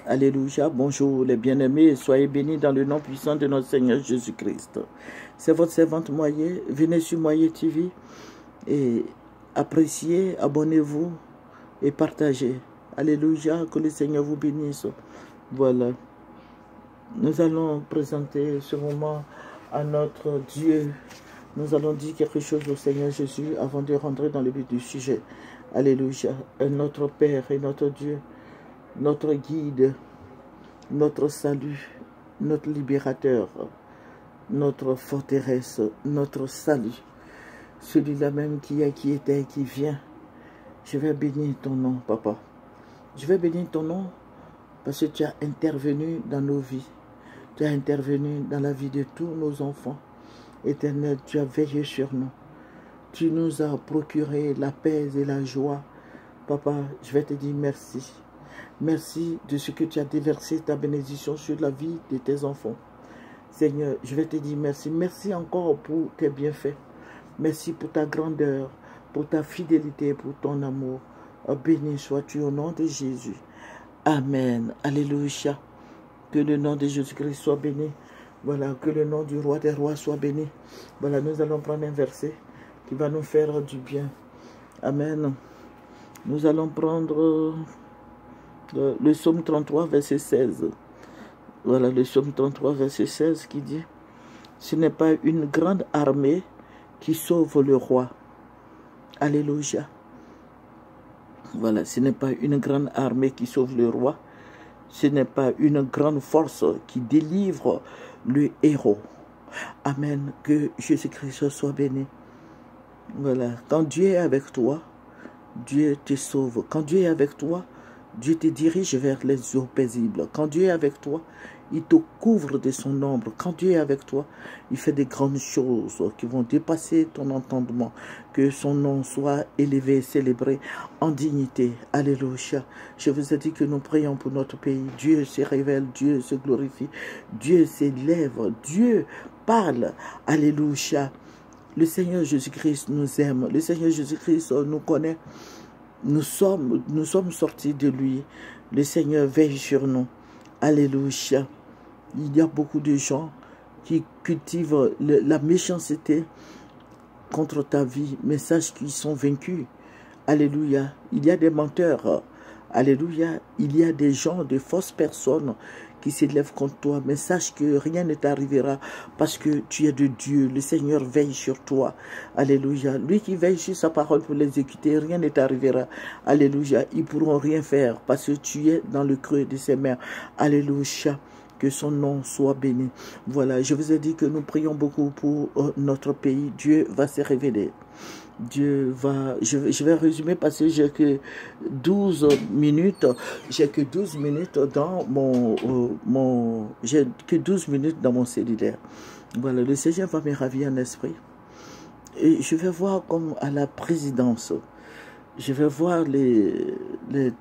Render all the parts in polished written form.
Alléluia, bonjour les bien-aimés, soyez bénis dans le nom puissant de notre Seigneur Jésus-Christ. C'est votre servante Moyer, venez sur Moyer TV et appréciez, abonnez-vous et partagez. Alléluia, que le Seigneur vous bénisse. Voilà, nous allons présenter ce moment à notre Dieu. Nous allons dire quelque chose au Seigneur Jésus avant de rentrer dans le but du sujet. Alléluia, notre Père et notre Dieu, notre guide, notre salut, notre libérateur, notre forteresse, notre salut, celui-là même qui est, qui était et qui vient. Je vais bénir ton nom, Papa. Je vais bénir ton nom parce que tu as intervenu dans nos vies. Tu as intervenu dans la vie de tous nos enfants. Éternel, tu as veillé sur nous. Tu nous as procuré la paix et la joie. Papa, je vais te dire merci. Merci de ce que tu as déversé ta bénédiction sur la vie de tes enfants. Seigneur, je vais te dire merci. Merci encore pour tes bienfaits. Merci pour ta grandeur, pour ta fidélité, pour ton amour. Béni sois-tu au nom de Jésus. Amen. Alléluia. Que le nom de Jésus-Christ soit béni. Voilà, que le nom du roi des rois soit béni. Voilà, nous allons prendre un verset qui va nous faire du bien. Amen. Nous allons prendre le psaume 33, verset 16. Voilà, le psaume 33, verset 16 qui dit: ce n'est pas une grande armée qui sauve le roi. Alléluia. Voilà, ce n'est pas une grande armée qui sauve le roi. Ce n'est pas une grande force qui délivre le héros. Amen. Que Jésus-Christ soit béni. Voilà, quand Dieu est avec toi, Dieu te sauve. Quand Dieu est avec toi, Dieu te dirige vers les eaux paisibles. Quand Dieu est avec toi, il te couvre de son ombre. Quand Dieu est avec toi, il fait des grandes choses qui vont dépasser ton entendement. Que son nom soit élevé et célébré en dignité. Alléluia. Je vous ai dit que nous prions pour notre pays. Dieu se révèle, Dieu se glorifie, Dieu s'élève, Dieu parle. Alléluia. Le Seigneur Jésus-Christ nous aime. Le Seigneur Jésus-Christ nous connaît. Nous sommes sortis de lui. Le Seigneur veille sur nous. Alléluia. Il y a beaucoup de gens qui cultivent la méchanceté contre ta vie, mais sache qu'ils sont vaincus. Alléluia. Il y a des menteurs. Alléluia. Il y a des gens, de fausses personnes qui s'élèvent contre toi, mais sache que rien ne t'arrivera parce que tu es de Dieu. Le Seigneur veille sur toi. Alléluia. Lui qui veille sur sa parole pour l'exécuter, rien ne t'arrivera. Alléluia. Ils ne pourront rien faire parce que tu es dans le creux de ses mains. Alléluia. Que son nom soit béni. Voilà, je vous ai dit que nous prions beaucoup pour notre pays. Dieu va se révéler. Dieu va... Je vais résumer parce que j'ai que 12 minutes. J'ai que 12 minutes dans j'ai que 12 minutes dans mon cellulaire. Voilà, le Seigneur va me ravir en esprit. Et je vais voir comme à la présidence. Je vais voir les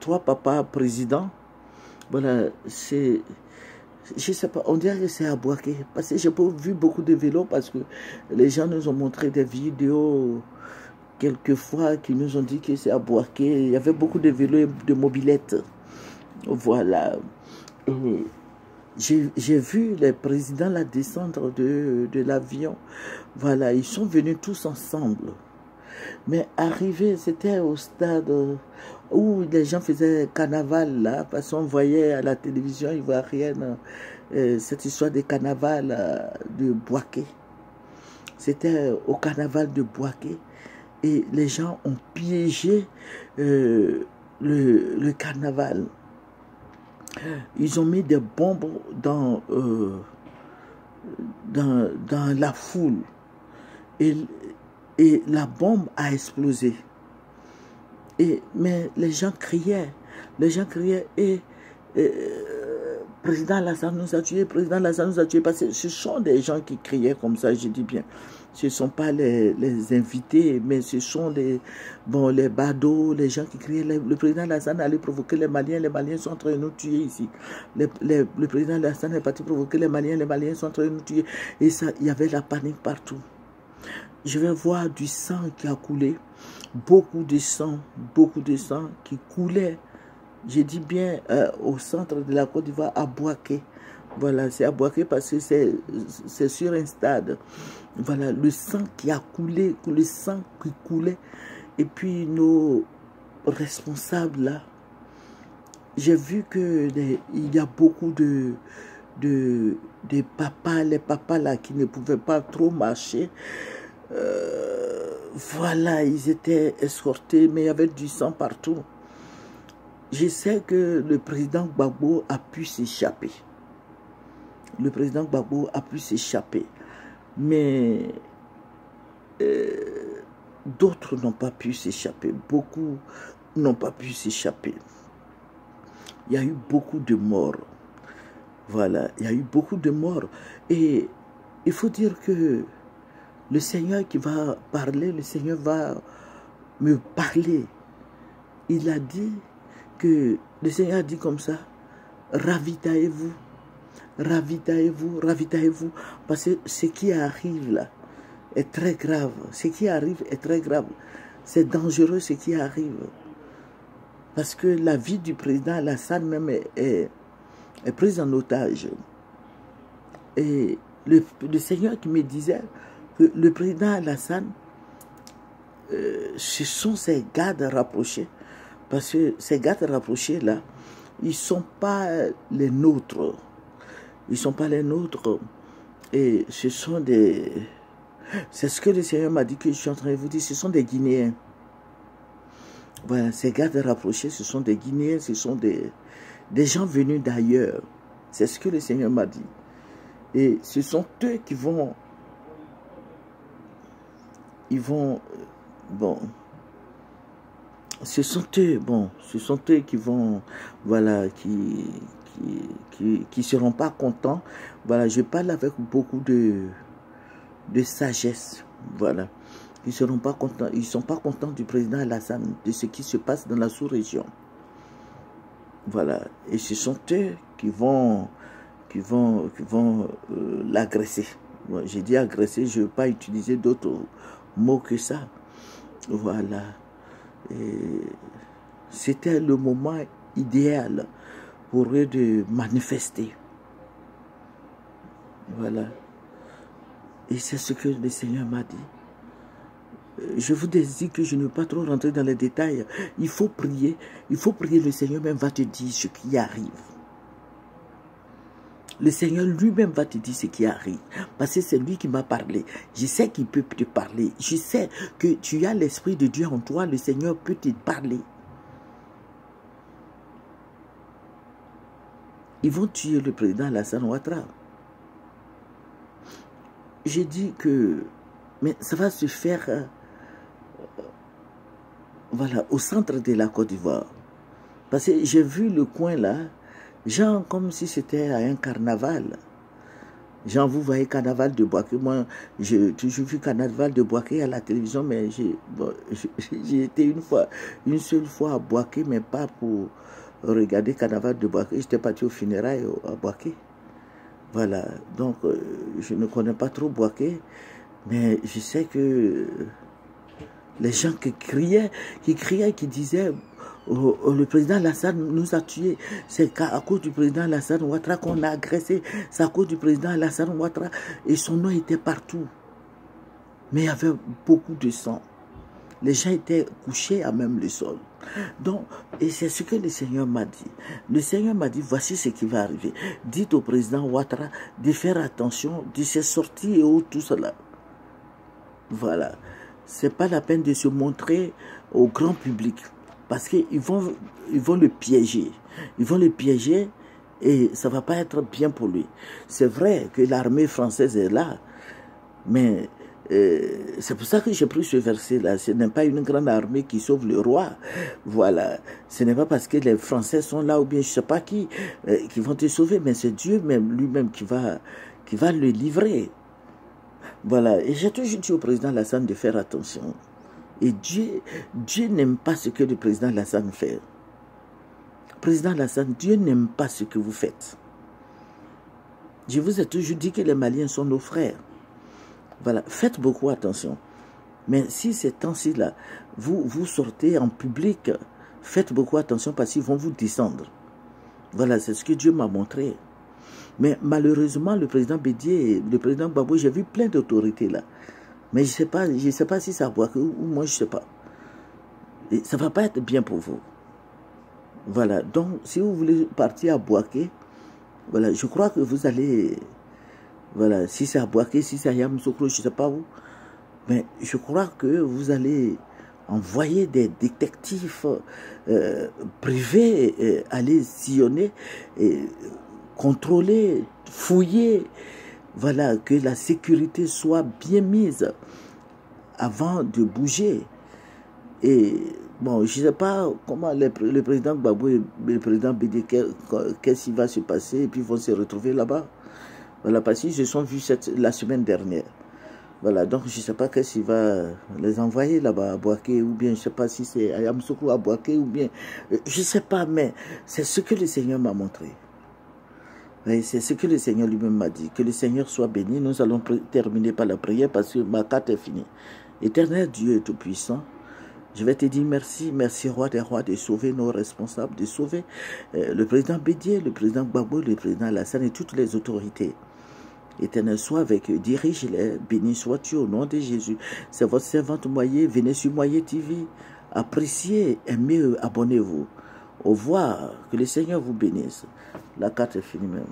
3 papas présidents. Voilà, c'est... Je ne sais pas, on dirait que c'est à Boaké. Parce que j'ai pas vu beaucoup de vélos parce que les gens nous ont montré des vidéos quelquefois qui nous ont dit que c'est à Boaké. Il y avait beaucoup de vélos et de mobylettes. Voilà. J'ai vu les présidents là descendre de l'avion. Voilà, ils sont venus tous ensemble. Mais arrivé, c'était au stade où les gens faisaient carnaval là, parce qu'on voyait à la télévision ivoirienne cette histoire de carnaval de Boaké. C'était au carnaval de Boaké et les gens ont piégé le carnaval. Ils ont mis des bombes dans la foule et la bombe a explosé. Mais les gens criaient et Président Alassane nous a tués, Président Alassane nous a tués, parce que ce sont des gens qui criaient comme ça, je dis bien. Ce ne sont pas les invités, mais ce sont les badauds, les gens qui criaient. Le président Alassane allait provoquer les Maliens sont en train de nous tuer ici. Le président Alassane est parti provoquer les Maliens sont en train de nous tuer. Et ça, il y avait la panique partout. Je vais voir du sang qui a coulé, beaucoup de sang qui coulait J'ai dit bien au centre de la Côte d'Ivoire, à Bouaké. Voilà, c'est à Bouaké parce que c'est sur un stade. Voilà, le sang qui a coulé, le sang qui coulait. Et puis nos responsables là, j'ai vu qu'il y a beaucoup de papas, les papas là qui ne pouvaient pas trop marcher. Voilà, ils étaient escortés, mais il y avait du sang partout. Je sais que le président Gbagbo a pu s'échapper. Le président Gbagbo a pu s'échapper. Mais d'autres n'ont pas pu s'échapper. Beaucoup n'ont pas pu s'échapper. Il y a eu beaucoup de morts. Voilà, il y a eu beaucoup de morts. Et il faut dire que le Seigneur qui va parler, le Seigneur va me parler. Il a dit que, le Seigneur a dit comme ça, ravitaillez-vous, ravitaillez-vous, ravitaillez-vous, parce que ce qui arrive là est très grave. Ce qui arrive est très grave. C'est dangereux ce qui arrive. Parce que la vie du président Alassane même est prise en otage. Et le Seigneur qui me disait que le président Alassane, ce sont ses gardes rapprochés. Parce que ces gardes rapprochés là, ils ne sont pas les nôtres. Ils ne sont pas les nôtres. Et ce sont des... C'est ce que le Seigneur m'a dit que je suis en train de vous dire. Ce sont des Guinéens. Voilà, ces gardes rapprochés, ce sont des Guinéens. Ce sont des gens venus d'ailleurs. C'est ce que le Seigneur m'a dit. Et ce sont eux qui vont... Bon... Ce sont eux qui vont, voilà, qui seront pas contents. Voilà, je parle avec beaucoup de sagesse. Voilà, ils seront pas contents. Ils sont pas contents du président Alassane, de ce qui se passe dans la sous-région. Voilà, et ce sont eux qui vont l'agresser. Bon, j'ai dit agresser, je ne veux pas utiliser d'autres mots que ça. Voilà. C'était le moment idéal pour eux de manifester. Voilà. Et c'est ce que le Seigneur m'a dit. Je vous dis que je ne veux pas trop rentrer dans les détails. Il faut prier. Il faut prier. Le Seigneur même va te dire ce qui arrive. Le Seigneur lui-même va te dire ce qui arrive. Parce que c'est lui qui m'a parlé. Je sais qu'il peut te parler. Je sais que tu as l'Esprit de Dieu en toi. Le Seigneur peut te parler. Ils vont tuer le président Alassane Ouattara. J'ai dit que... Mais ça va se faire... voilà, au centre de la Côte d'Ivoire. Parce que j'ai vu le coin là... Genre comme si c'était à un carnaval. Genre, vous voyez carnaval de Bouaké. Moi, j'ai toujours vu carnaval de Bouaké à la télévision, mais j'ai été une seule fois à Bouaké, mais pas pour regarder carnaval de Bouaké. J'étais parti aux funérailles à Bouaké. Voilà. Donc, je ne connais pas trop Bouaké, mais je sais que les gens qui criaient, qui disaient... le président Alassane nous a tués. C'est à cause du président Alassane Ouattara qu'on a agressé. C'est à cause du président Alassane Ouattara. Et son nom était partout. Mais il y avait beaucoup de sang. Les gens étaient couchés à même le sol. Donc, et c'est ce que le Seigneur m'a dit. Le Seigneur m'a dit, voici ce qui va arriver. Dites au président Ouattara de faire attention de ses sorties et tout cela. Voilà. C'est pas la peine de se montrer au grand public. Parce qu'ils vont le piéger. Ils vont le piéger et ça ne va pas être bien pour lui. C'est vrai que l'armée française est là, mais c'est pour ça que j'ai pris ce verset-là. Ce n'est pas une grande armée qui sauve le roi. Voilà. Ce n'est pas parce que les Français sont là ou bien je ne sais pas qui vont te sauver, mais c'est Dieu même lui-même qui va le livrer. Voilà. Et j'ai toujours dit au président Alassane de faire attention. Et Dieu n'aime pas ce que le président Alassane fait. Président Alassane, Dieu n'aime pas ce que vous faites. Je vous ai toujours dit que les Maliens sont nos frères. Voilà, faites beaucoup attention. Mais si ces temps-ci-là, vous sortez en public, Faites beaucoup attention parce qu'ils vont vous descendre. Voilà, c'est ce que Dieu m'a montré. Mais malheureusement, le président Bédié, le président Gbagbo, j'ai vu plein d'autorités là. Mais je ne sais pas si ça va, ou moi je ne sais pas. Et ça ne va pas être bien pour vous. Voilà, donc si vous voulez partir à Bouaké, voilà, je crois que vous allez, voilà, si c'est à Bouaké, si c'est à Yamoussoukro, je ne sais pas où, mais je crois que vous allez envoyer des détectives privés aller sillonner, contrôler, fouiller, voilà, que la sécurité soit bien mise avant de bouger. Et bon, je ne sais pas comment le président Gbagbo et le président Bédié, qu'est-ce qui va se passer, et puis ils vont se retrouver là-bas. Voilà, parce qu'ils se sont vus la semaine dernière. Voilà, donc je ne sais pas qu'est-ce qui va les envoyer là-bas à Bouaké, ou bien je ne sais pas si c'est à Yamoussoukro à Bouaké, ou bien, je ne sais pas, mais c'est ce que le Seigneur m'a montré. C'est ce que le Seigneur lui-même m'a dit. Que le Seigneur soit béni. Nous allons terminer par la prière parce que ma carte est finie. Éternel Dieu Tout-Puissant, je vais te dire merci, merci Roi des Rois de sauver nos responsables, de sauver le président Bédié, le président Gbagbo, le président Alassane et toutes les autorités. Éternel, sois avec eux, dirige-les, béni sois-tu au nom de Jésus. C'est votre servante Moyer, venez sur Moyer TV, appréciez, aimez, abonnez-vous. Au revoir, que le Seigneur vous bénisse. La carte est finie même.